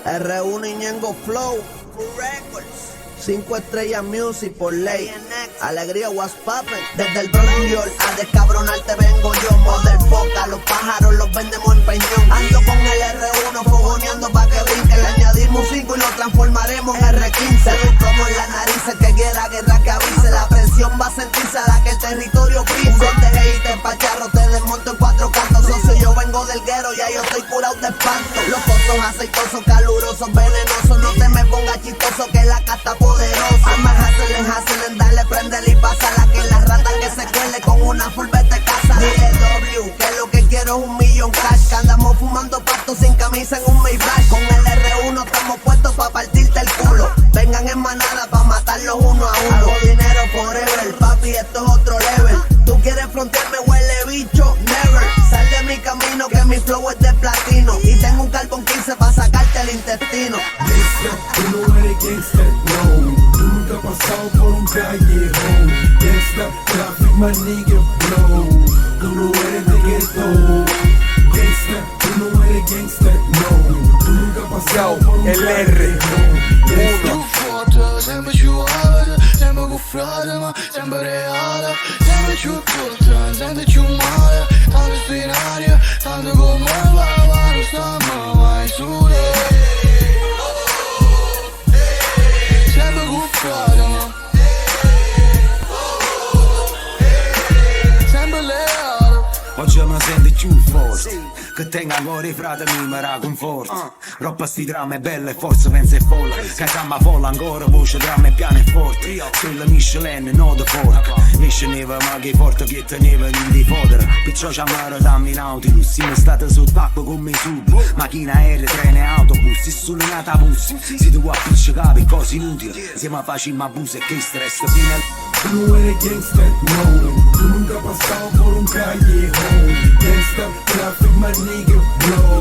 R1 y Ñengo Flow Records, 5 estrellas music por ley. Alegría was poppin'. Desde el Bronx, New York, a descabronarte vengo yo. Model foca, los pájaros los vendemos en peñón. Ando con el R1 fogoneando pa' que brinque. Le añadimos 5 y lo transformaremos en R15. Como en la nariz, el que quiera guerra que avise. La presión va a sentirse a la que el territorio pise. Te te pacharro, te desmonto en 4 cantos. Socio, yo vengo del guero, ya yo estoy curado de espanto. Los pozos aceitosos, calurosos, venenosos. No te me pongas chistoso que la casta poderosa. Alma hustlen, dale, prendele y pásala. Que la rata que se cuele con una full vete casa. Dile W, que lo que quiero es 1,000,000 cash. Que andamos fumando pasto sin camisa en un Maybach. Con el R1 estamos puestos pa' partirte el culo. Vengan en manada pa' matarlos uno a uno. Hago dinero forever, papi, esto es otro level. Tú quieres frontearme, huele bicho, never. Sal de mi camino que mi flow es de platino. Y tengo un carbón 15 pa' sacarte el intestino. Gangsta, tú no eres gangsta, no. Tú nunca has pasado por un callejón. Gangsta, traffic, my nigga, bro. Tú no eres de ghetto. Gangsta, tú no eres gangsta, no. Tú nunca has pasado por un callejón. Sempre più alta, sempre più frate, ma sempre reale. Sempre più corta, sempre più male. Tanto sto in aria, tanto come va, ma non stiamo mai sole. Sempre più frate, ma sempre leale. Oggi mi sento più forte, che tengo ancora i frati mi raconforta. Roppa sti dramma è bella e forza pensa è folla. Che trama folla ancora voce dramma è piano e forte. Sulla Michelin no da porca. Mi scendeva ma che forte che teneva in di fodera. Perciò ci amaro dammi Nautilus. Siamo stati sott'acqua come i sub. Macchina, aereo, treno e autobus. Si sono nata bus. Si tu a piccicare cose inutili. Siamo facili ma abuso e che stress fino al... Tú no eres gangsta, no. Tú nunca has pasado por un callejón. Gangsta, traffic, my nigga, bro.